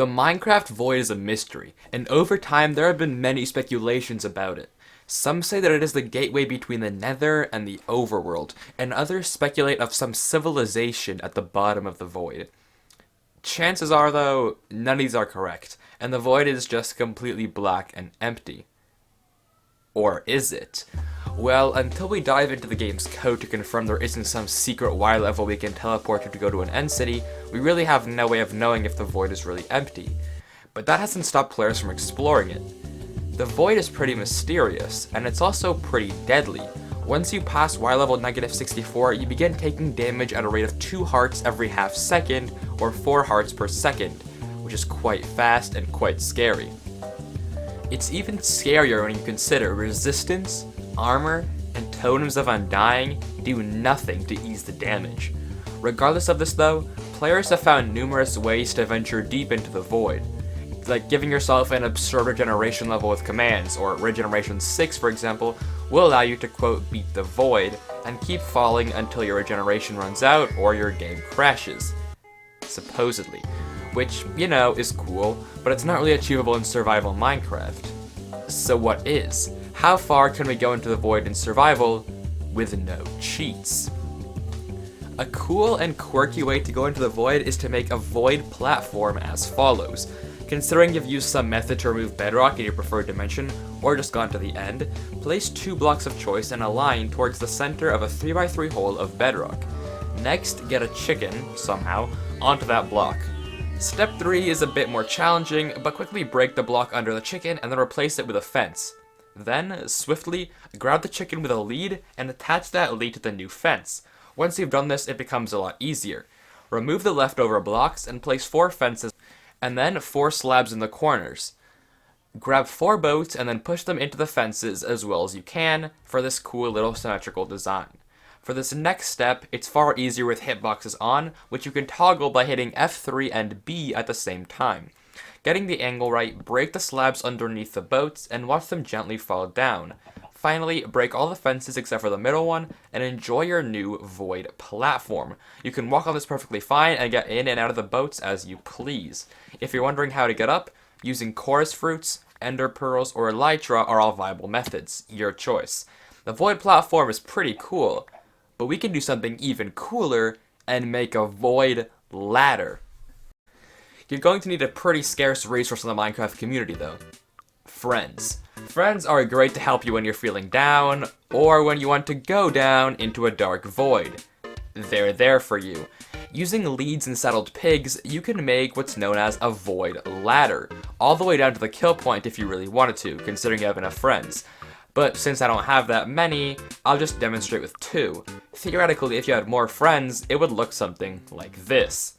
The Minecraft Void is a mystery, and over time there have been many speculations about it. Some say that it is the gateway between the Nether and the Overworld, and others speculate of some civilization at the bottom of the Void. Chances are, though, none of these are correct, and the Void is just completely black and empty. Or is it? Well, until we dive into the game's code to confirm there isn't some secret Y level we can teleport to go to an end city, we really have no way of knowing if the Void is really empty. But that hasn't stopped players from exploring it. The Void is pretty mysterious, and it's also pretty deadly. Once you pass Y level -64, you begin taking damage at a rate of 2 hearts every half second, or 4 hearts per second, which is quite fast and quite scary. It's even scarier when you consider resistance, armor, and totems of undying do nothing to ease the damage. Regardless of this though, players have found numerous ways to venture deep into the Void, like giving yourself an absurd regeneration level with commands, or regeneration 6 for example, will allow you to quote beat the Void, and keep falling until your regeneration runs out or your game crashes. Supposedly. Which, you know, is cool, but it's not really achievable in survival Minecraft. So what is? How far can we go into the Void in survival with no cheats? A cool and quirky way to go into the Void is to make a Void platform as follows. Considering you've used some method to remove bedrock in your preferred dimension, or just gone to the end, place 2 blocks of choice in a line towards the center of a 3x3 hole of bedrock. Next, get a chicken, somehow, onto that block. Step 3 is a bit more challenging, but quickly break the block under the chicken and then replace it with a fence. Then, swiftly, grab the chicken with a lead and attach that lead to the new fence. Once you've done this, it becomes a lot easier. Remove the leftover blocks and place 4 fences, and then 4 slabs in the corners. Grab 4 boats and then push them into the fences as well as you can for this cool little symmetrical design. For this next step, it's far easier with hitboxes on, which you can toggle by hitting F3 and B at the same time. Getting the angle right, break the slabs underneath the boats and watch them gently fall down. Finally, break all the fences except for the middle one, and enjoy your new Void platform. You can walk on this perfectly fine and get in and out of the boats as you please. If you're wondering how to get up, using chorus fruits, ender pearls, or elytra are all viable methods. Your choice. The Void platform is pretty cool, but we can do something even cooler and make a Void Ladder. You're going to need a pretty scarce resource in the Minecraft community though. Friends. Friends are great to help you when you're feeling down, or when you want to go down into a dark void. They're there for you. Using leads and saddled pigs, you can make what's known as a Void Ladder, all the way down to the kill point if you really wanted to, considering you have enough friends. But since I don't have that many, I'll just demonstrate with 2. Theoretically, if you had more friends, it would look something like this.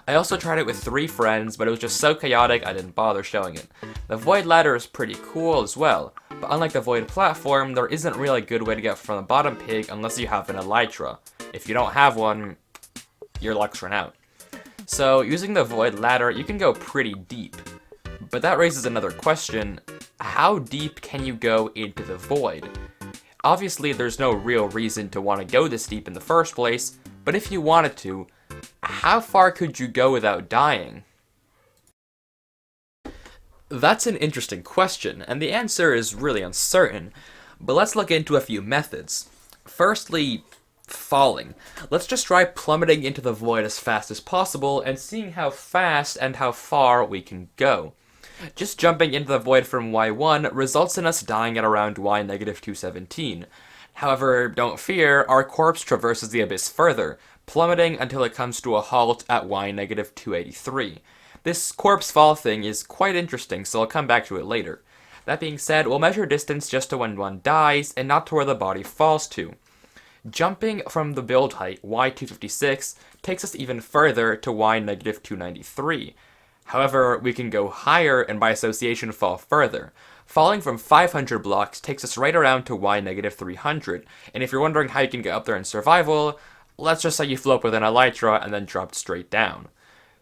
I also tried it with 3 friends, but it was just so chaotic I didn't bother showing it. The Void Ladder is pretty cool as well, but unlike the Void platform, there isn't really a good way to get from the bottom pig unless you have an elytra. If you don't have one, your luck's run out. So using the Void Ladder, you can go pretty deep. But that raises another question: how deep can you go into the Void? Obviously, there's no real reason to want to go this deep in the first place, but if you wanted to, how far could you go without dying? That's an interesting question, and the answer is really uncertain, but let's look into a few methods. Firstly, falling. Let's just try plummeting into the void as fast as possible and seeing how fast and how far we can go. Just jumping into the void from Y1 results in us dying at around Y-217. However, don't fear, our corpse traverses the abyss further, plummeting until it comes to a halt at Y-283. This corpse fall thing is quite interesting, so I'll come back to it later. That being said, we'll measure distance just to when one dies, and not to where the body falls to. Jumping from the build height, Y256, takes us even further to Y-293. However, we can go higher and by association fall further. Falling from 500 blocks takes us right around to Y-300, and if you're wondering how you can get up there in survival, let's just say you flew up with an elytra and then dropped straight down.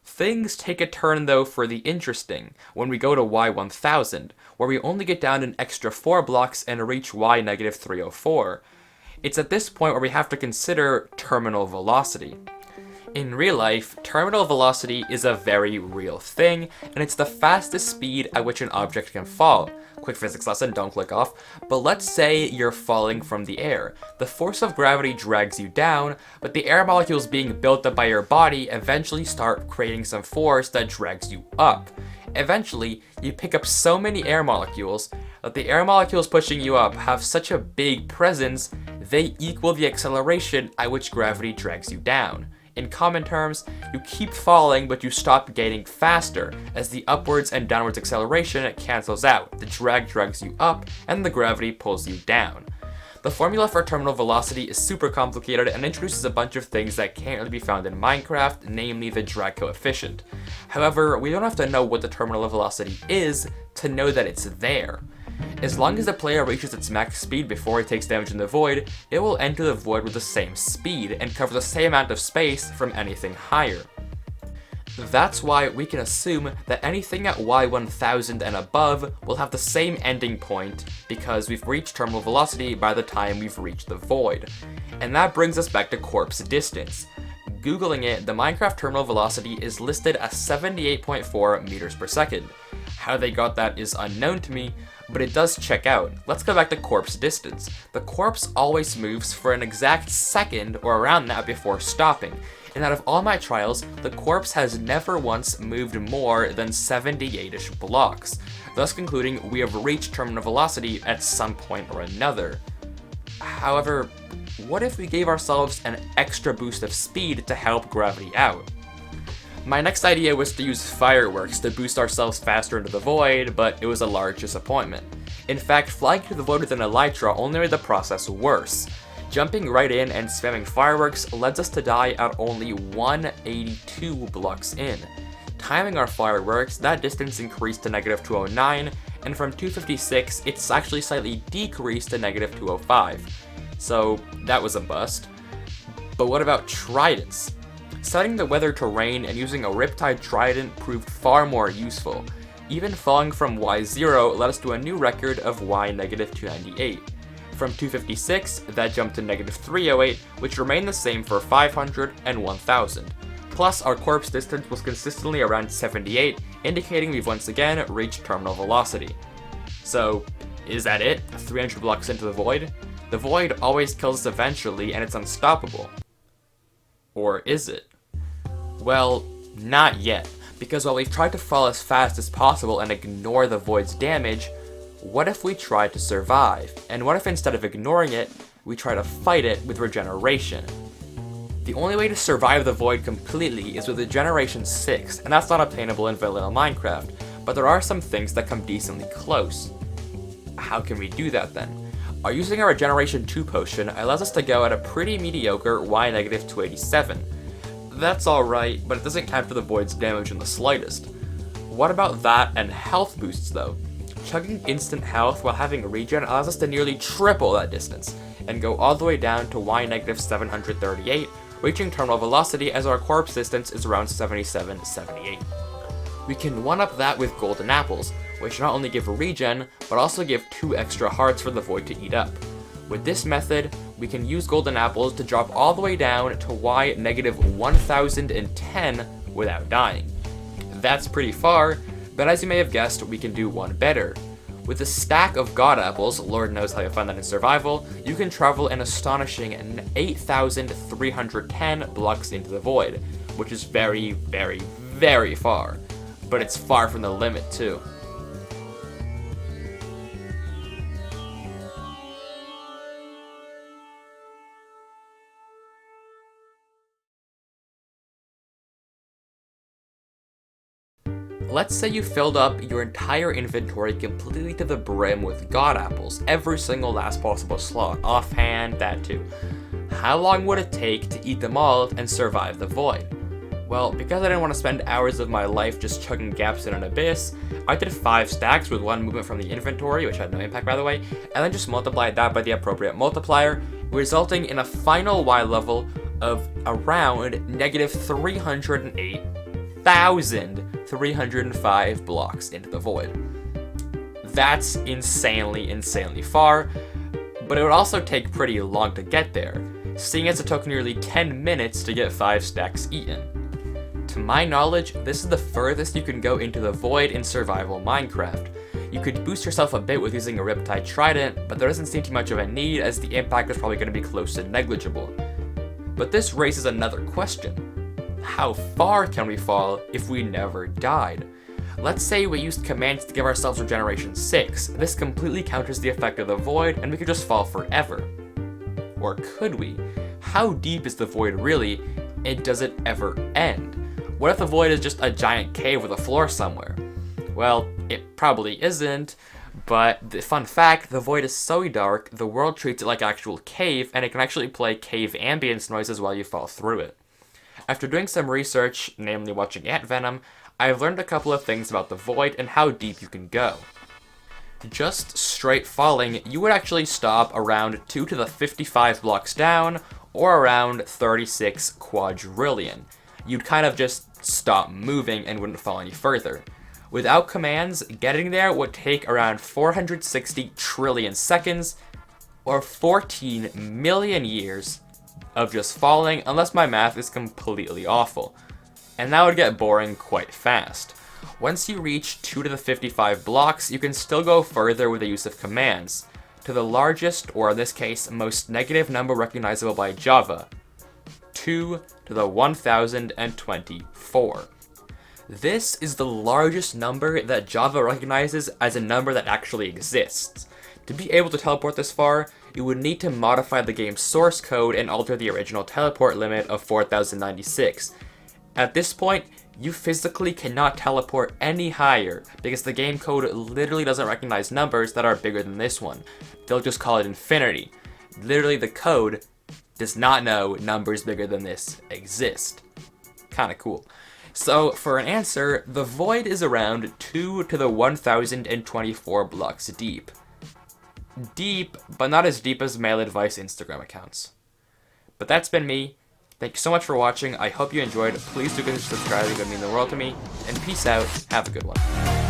Things take a turn though for the interesting when we go to Y1000, where we only get down an extra 4 blocks and reach Y-304. It's at this point where we have to consider terminal velocity. In real life, terminal velocity is a very real thing, and it's the fastest speed at which an object can fall. Quick physics lesson, don't click off. But let's say you're falling from the air. The force of gravity drags you down, but the air molecules being built up by your body eventually start creating some force that drags you up. Eventually, you pick up so many air molecules that the air molecules pushing you up have such a big presence, they equal the acceleration at which gravity drags you down. In common terms, you keep falling, but you stop getting faster, as the upwards and downwards acceleration cancels out, the drag drags you up, and the gravity pulls you down. The formula for terminal velocity is super complicated and introduces a bunch of things that can't really be found in Minecraft, namely the drag coefficient. However, we don't have to know what the terminal velocity is to know that it's there. As long as the player reaches its max speed before it takes damage in the void, it will enter the void with the same speed and cover the same amount of space from anything higher. That's why we can assume that anything at y1000 and above will have the same ending point because we've reached terminal velocity by the time we've reached the void. And that brings us back to corpse distance. Googling it, the Minecraft terminal velocity is listed as 78.4 meters per second. How they got that is unknown to me, but it does check out. Let's go back to corpse distance. The corpse always moves for an exact second or around that before stopping. And out of all my trials, the corpse has never once moved more than 78-ish blocks, thus concluding we have reached terminal velocity at some point or another. However, what if we gave ourselves an extra boost of speed to help gravity out? My next idea was to use fireworks to boost ourselves faster into the void, but it was a large disappointment. In fact, flying through the void with an elytra only made the process worse. Jumping right in and spamming fireworks led us to die at only 182 blocks in. Timing our fireworks, that distance increased to negative 209, and from 256, it's actually slightly decreased to negative 205. So that was a bust. But what about tridents? Setting the weather to rain and using a Riptide Trident proved far more useful. Even falling from Y0 led us to a new record of Y negative 298. From 256, that jumped to negative 308, which remained the same for 500 and 1000. Plus, our corpse distance was consistently around 78, indicating we've once again reached terminal velocity. So, is that it? 300 blocks into the void? The void always kills us eventually, and it's unstoppable. Or is it? Well, not yet, because while we've tried to fall as fast as possible and ignore the void's damage, what if we try to survive? And what if instead of ignoring it, we try to fight it with regeneration? The only way to survive the void completely is with regeneration 6, and that's not obtainable in vanilla Minecraft, but there are some things that come decently close. How can we do that then? Using our regeneration 2 potion allows us to go at a pretty mediocre Y negative 287. That's alright, but it doesn't counter the void's damage in the slightest. What about that and health boosts though? Chugging instant health while having regen allows us to nearly triple that distance, and go all the way down to Y negative 738, reaching terminal velocity as our corpse distance is around 77-78. We can one-up that with golden apples, which not only give regen, but also give 2 extra hearts for the void to eat up. With this method, we can use golden apples to drop all the way down to Y negative 1010 without dying. That's pretty far, but as you may have guessed, we can do one better. With a stack of god apples, Lord knows how you find that in survival, you can travel an astonishing 8,310 blocks into the void, which is very, very, very far. But it's far from the limit too. Let's say you filled up your entire inventory completely to the brim with god apples, every single last possible slot, offhand, that too. How long would it take to eat them all and survive the void? Well, because I didn't want to spend hours of my life just chugging gaps in an abyss, I did 5 stacks with 1 movement from the inventory, which had no impact by the way, and then just multiplied that by the appropriate multiplier, resulting in a final Y level of around negative 308,305 blocks into the void. That's insanely, insanely far, but it would also take pretty long to get there. seeing as it took nearly 10 minutes to get 5 stacks eaten. To my knowledge, this is the furthest you can go into the void in survival Minecraft. You could boost yourself a bit with using a Riptide Trident, but there doesn't seem too much of a need as the impact is probably going to be close to negligible. But this raises another question. How far can we fall if we never died? Let's say we used commands to give ourselves regeneration 6. This completely counters the effect of the void and we could just fall forever. Or could we? How deep is the void really, and does it ever end? What if the void is just a giant cave with a floor somewhere? Well, it probably isn't, but the fun fact, the void is so dark, the world treats it like an actual cave, and it can actually play cave ambience noises while you fall through it. After doing some research, namely watching Ant Venom, I've learned a couple of things about the void and how deep you can go. Just straight falling, you would actually stop around 2 to the 55 blocks down, or around 36 quadrillion. You'd kind of just stop moving and wouldn't fall any further. Without commands, getting there would take around 460 trillion seconds, or 14 million years of just falling, unless my math is completely awful. And that would get boring quite fast. Once you reach 2 to the 55 blocks, you can still go further with the use of commands, to the largest, or in this case, most negative number recognizable by Java, 2 to the 1024. This is the largest number that Java recognizes as a number that actually exists. To be able to teleport this far, you would need to modify the game's source code and alter the original teleport limit of 4096. At this point, you physically cannot teleport any higher because the game code literally doesn't recognize numbers that are bigger than this one. They'll just call it infinity. Literally, the code does not know numbers bigger than this exist. Kinda cool. So, for an answer, the void is around 2 to the 1024 blocks deep. Deep, but not as deep as Mail Advice Instagram accounts. But that's been me. Thank you so much for watching. I hope you enjoyed. Please do consider subscribing. It would mean the world to me. And peace out. Have a good one.